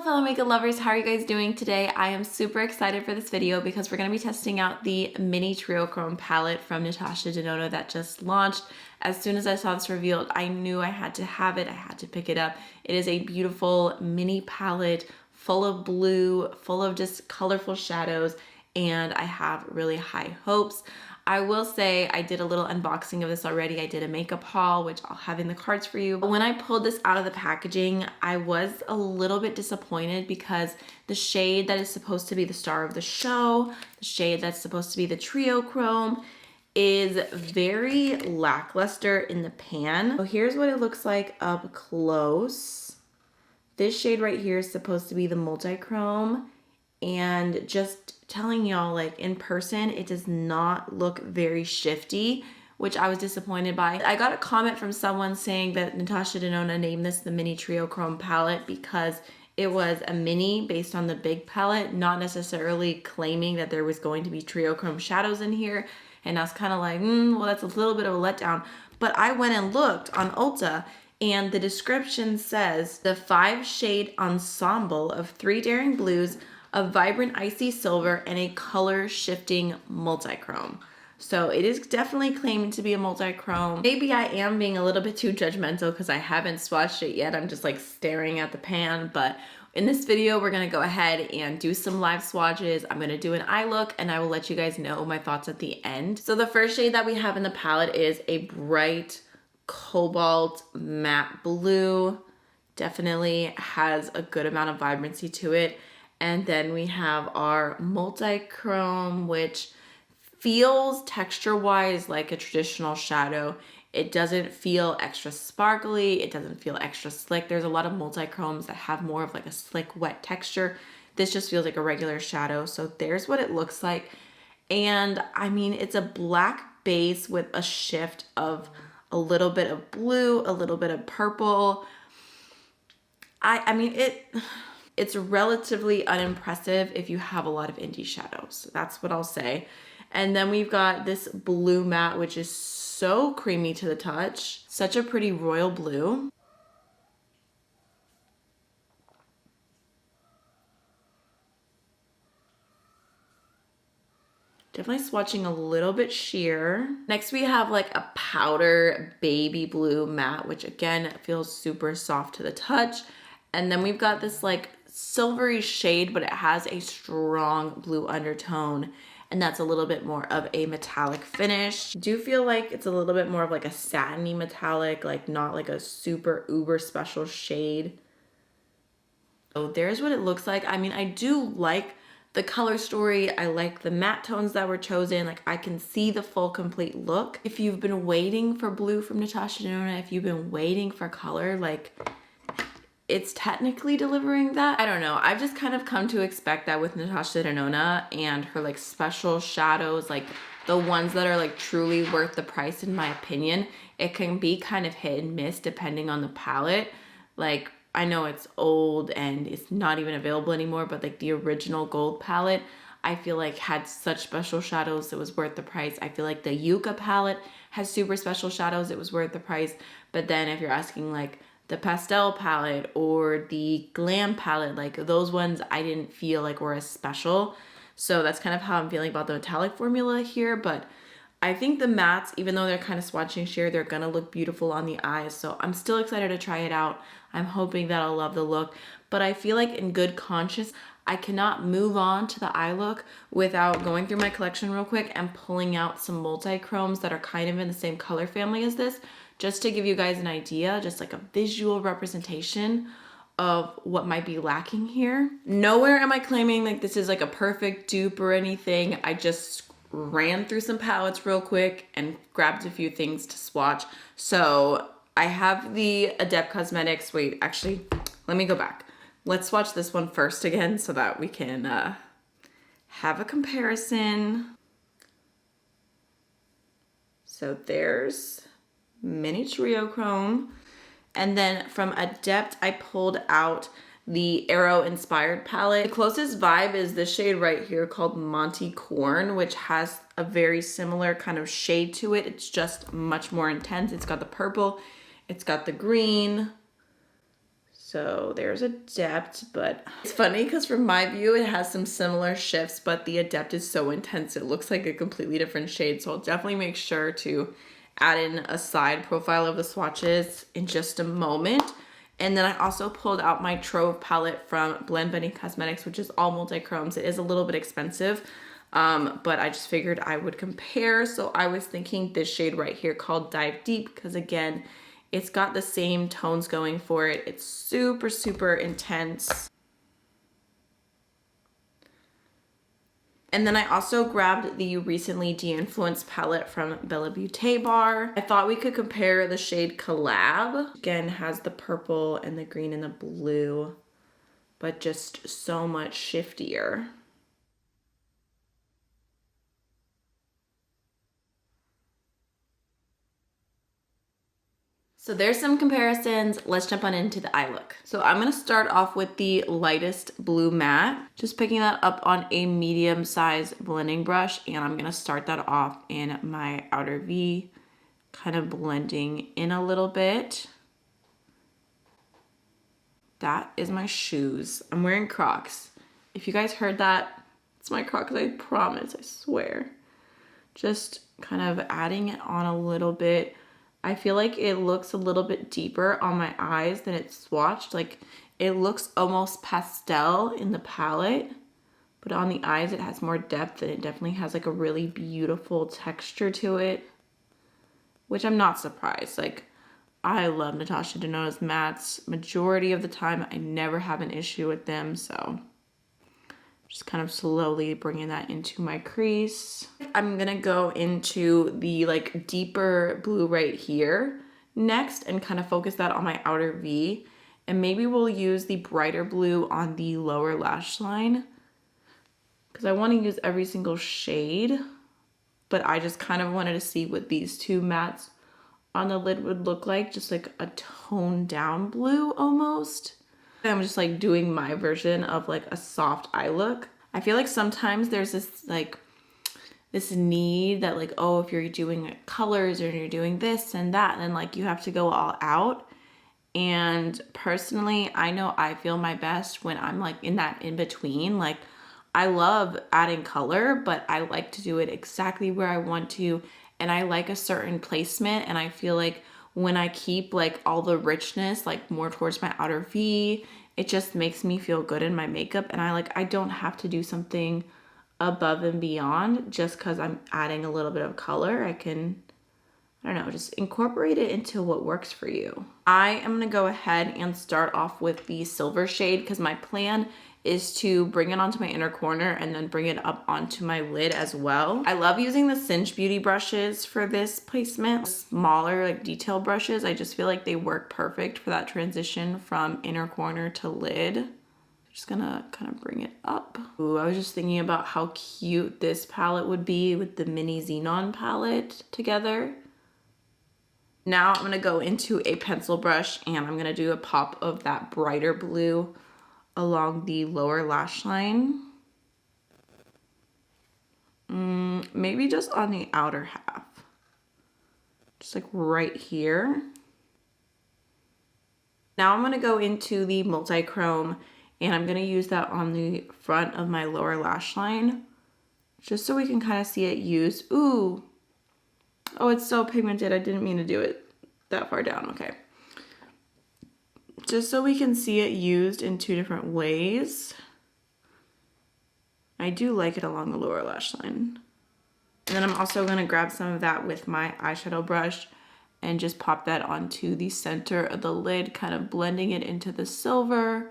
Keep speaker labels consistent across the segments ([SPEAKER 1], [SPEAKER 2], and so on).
[SPEAKER 1] fellow makeup lovers, how are you guys doing today? I am super excited for this video because we're going to be testing out the mini Triochrome palette from Natasha Denona that just launched. As soon as I saw this revealed, I knew I had to have it. I had to pick it up. It is a beautiful mini palette full of blue, full of just colorful shadows, and I have really high hopes. I will say I did a little unboxing of this already. I did a makeup haul, which I'll have in the cards for you. But when I pulled this out of the packaging, I was a little bit disappointed because the shade that is supposed to be the star of the show, the shade that's supposed to be the Triochrome, is very lackluster in the pan. So here's what it looks like up close. This shade right here is supposed to be the Multichrome, and just telling y'all, like, in person it does not look very shifty, which I was disappointed by. I got a comment from someone saying that Natasha Denona named this the mini Triochrome palette because it was a mini based on the big palette, not necessarily claiming that there was going to be Triochrome shadows in here. And I was kind of like, well, that's a little bit of a letdown. But I went and looked on Ulta, and the description says the 5-shade ensemble of 3 daring blues, a vibrant icy silver, and a color shifting multichrome. So it is definitely claiming to be a multichrome. Maybe I am being a little bit too judgmental because I haven't swatched it yet. I'm just like staring at the pan, but in this video, we're gonna go ahead and do some live swatches. I'm gonna do an eye look, and I will let you guys know my thoughts at the end. So the first shade that we have in the palette is a bright cobalt matte blue. Definitely has a good amount of vibrancy to it. And then we have our multichrome, which feels texture-wise like a traditional shadow. It doesn't feel extra sparkly. It doesn't feel extra slick. There's a lot of multichromes that have more of like a slick, wet texture. This just feels like a regular shadow. So there's what it looks like. And I mean, it's a black base with a shift of a little bit of blue, a little bit of purple. I mean, it's relatively unimpressive if you have a lot of indie shadows. That's what I'll say. And then we've got this blue matte, which is so creamy to the touch. Such a pretty royal blue. Definitely swatching a little bit sheer. Next we have like a powder baby blue matte, which again feels super soft to the touch. And then we've got this like silvery shade, but it has a strong blue undertone, and that's a little bit more of a metallic finish. I do feel like it's a little bit more of like a satiny metallic, like not like a super uber special shade. So there's what it looks like. I mean, I do like the color story. I like the matte tones that were chosen. Like, I can see the full complete look. If you've been waiting for blue from Natasha Denona, if you've been waiting for color, like, it's technically delivering that. I don't know. I've just kind of come to expect that with Natasha Denona and her like special shadows, like the ones that are like truly worth the price in my opinion. It can be kind of hit and miss depending on the palette. Like, I know it's old and it's not even available anymore, but like the original gold palette, I feel like had such special shadows, it was worth the price. I feel like the Yucca palette has super special shadows, it was worth the price. But then if you're asking like the pastel palette or the glam palette, like those ones I didn't feel like were as special. So that's kind of how I'm feeling about the metallic formula here. But I think the mattes, even though they're kind of swatching sheer, they're gonna look beautiful on the eyes. So I'm still excited to try it out. I'm hoping that I'll love the look. But I feel like in good conscience, I cannot move on to the eye look without going through my collection real quick and pulling out some multichromes that are kind of in the same color family as this, just to give you guys an idea, just like a visual representation of what might be lacking here. Nowhere am I claiming like this is like a perfect dupe or anything. I just ran through some palettes real quick and grabbed a few things to swatch. So I have the Adept Cosmetics. Wait, actually, let me go back. Let's swatch this one first again so that we can have a comparison. So there's mini Triochrome. And then from Adept, I pulled out the Arrow inspired palette. The closest vibe is this shade right here called Monty Corn, which has a very similar kind of shade to it. It's just much more intense. It's got the purple, it's got the green. So there's Adept, but it's funny because from my view, it has some similar shifts, but the Adept is so intense, it looks like a completely different shade. So I'll definitely make sure to add in a side profile of the swatches in just a moment. And then I also pulled out my Trove palette from Blend Bunny Cosmetics, which is all multi-chromes. It is a little bit expensive, but I just figured I would compare. So I was thinking this shade right here called Dive Deep, because again, it's got the same tones going for it. It's super, super intense. And then I also grabbed the recently de-influenced palette from Bella Beauté Bar. I thought we could compare the shade Collab. Again, has the purple and the green and the blue, but just so much shiftier. So there's some comparisons. Let's jump on into the eye look. So I'm gonna start off with the lightest blue matte, just picking that up on a medium size blending brush, and I'm gonna start that off in my outer V, kind of blending in a little bit. That is my shoes. I'm wearing Crocs. If you guys heard that, it's my Crocs, I promise, I swear. Just kind of adding it on a little bit. I feel like it looks a little bit deeper on my eyes than it's swatched. Like it looks almost pastel in the palette, but on the eyes it has more depth and it definitely has like a really beautiful texture to it, which I'm not surprised. Like I love Natasha Denona's mattes. Majority of the time I never have an issue with them, so just kind of slowly bringing that into my crease. I'm gonna go into the like deeper blue right here next and kind of focus that on my outer V. And maybe we'll use the brighter blue on the lower lash line because I want to use every single shade, but I just kind of wanted to see what these two mattes on the lid would look like, just like a toned down blue almost. I'm just like doing my version of like a soft eye look. I feel like sometimes there's this need that like, oh, if you're doing colors or you're doing this and that, then like you have to go all out. And personally, I know I feel my best when I'm like in that in between. Like I love adding color, but I like to do it exactly where I want to. And I like a certain placement. And I feel like when I keep like all the richness like more towards my outer V, it just makes me feel good in my makeup. And I don't have to do something above and beyond just because I'm adding a little bit of color. I can, I don't know, just incorporate it into what works for you. I am gonna go ahead and start off with the silver shade because my plan is to bring it onto my inner corner and then bring it up onto my lid as well. I love using the Cinch Beauty brushes for this placement. Smaller like detail brushes, I just feel like they work perfect for that transition from inner corner to lid. Just gonna kind of bring it up. Ooh, I was just thinking about how cute this palette would be with the mini Xenon palette together. Now I'm gonna go into a pencil brush and I'm gonna do a pop of that brighter blue along the lower lash line. Maybe just on the outer half. Just like right here. Now I'm gonna go into the Multichrome and I'm gonna use that on the front of my lower lash line, just so we can kind of see it used. Ooh, oh, it's so pigmented. I didn't mean to do it that far down, okay. Just so we can see it used in two different ways. I do like it along the lower lash line. And then I'm also gonna grab some of that with my eyeshadow brush and just pop that onto the center of the lid, kind of blending it into the silver,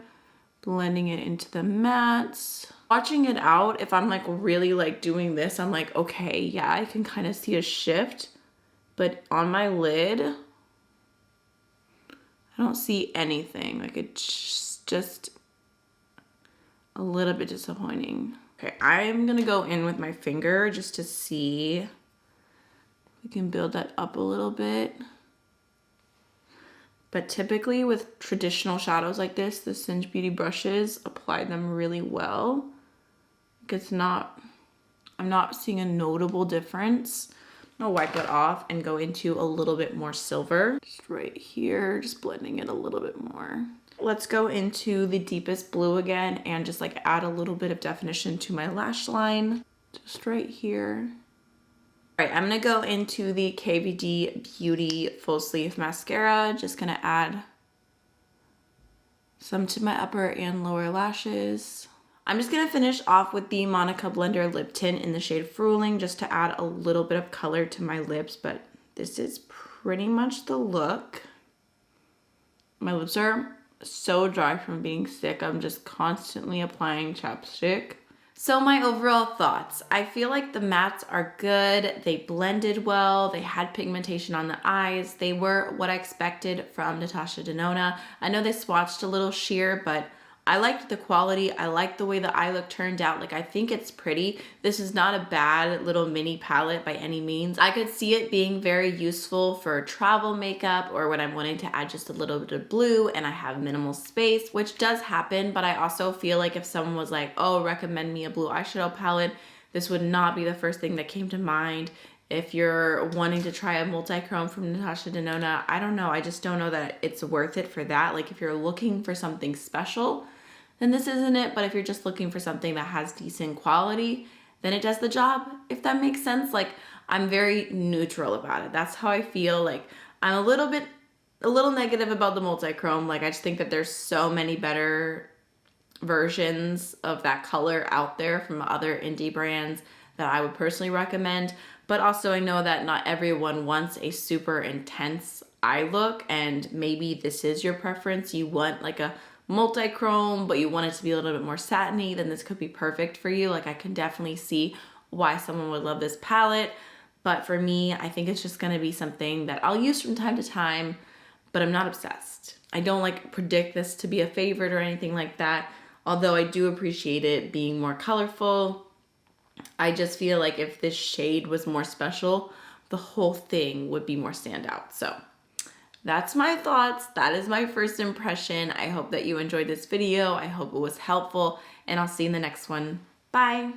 [SPEAKER 1] blending it into the mattes. Watching it out, if I'm like really like doing this, I'm like, okay, yeah, I can kind of see a shift. But on my lid, I don't see anything. Like it's just a little bit disappointing. Okay, I'm gonna go in with my finger just to see if we can build that up a little bit. But typically with traditional shadows like this, the Cinch Beauty brushes apply them really well. Like I'm not seeing a notable difference. I'm gonna wipe it off and go into a little bit more silver. Just right here, just blending it a little bit more. Let's go into the deepest blue again and just like add a little bit of definition to my lash line, just right here. All right, I'm gonna go into the KVD Beauty Full Sleeve Mascara. Just gonna add some to my upper and lower lashes. I'm just gonna finish off with the Monica Blender Lip Tint in the shade Fruling just to add a little bit of color to my lips, but this is pretty much the look. My lips are so dry from being sick. I'm just constantly applying chapstick. So my overall thoughts, I feel like the mattes are good. They blended well. They had pigmentation on the eyes. They were what I expected from Natasha Denona. I know they swatched a little sheer, but I liked the quality. I liked the way the eye look turned out. Like, I think it's pretty. This is not a bad little mini palette by any means. I could see it being very useful for travel makeup or when I'm wanting to add just a little bit of blue and I have minimal space, which does happen. But I also feel like if someone was like, oh, recommend me a blue eyeshadow palette, this would not be the first thing that came to mind. If you're wanting to try a multi-chrome from Natasha Denona, I don't know. I just don't know that it's worth it for that. Like, if you're looking for something special, then this isn't it. But if you're just looking for something that has decent quality, then it does the job, if that makes sense. Like, I'm very neutral about it. That's how I feel. Like, I'm a little negative about the multi-chrome. Like, I just think that there's so many better versions of that color out there from other indie brands that I would personally recommend. But also I know that not everyone wants a super intense eye look, and maybe this is your preference. You want like a multi-chrome, but you want it to be a little bit more satiny, then this could be perfect for you. Like, I can definitely see why someone would love this palette. But for me, I think it's just gonna be something that I'll use from time to time, but I'm not obsessed. I don't like predict this to be a favorite or anything like that, although I do appreciate it being more colorful. I just feel like if this shade was more special, the whole thing would be more standout. So that's my thoughts. That is my first impression. I hope that you enjoyed this video. I hope it was helpful, and I'll see you in the next one. Bye.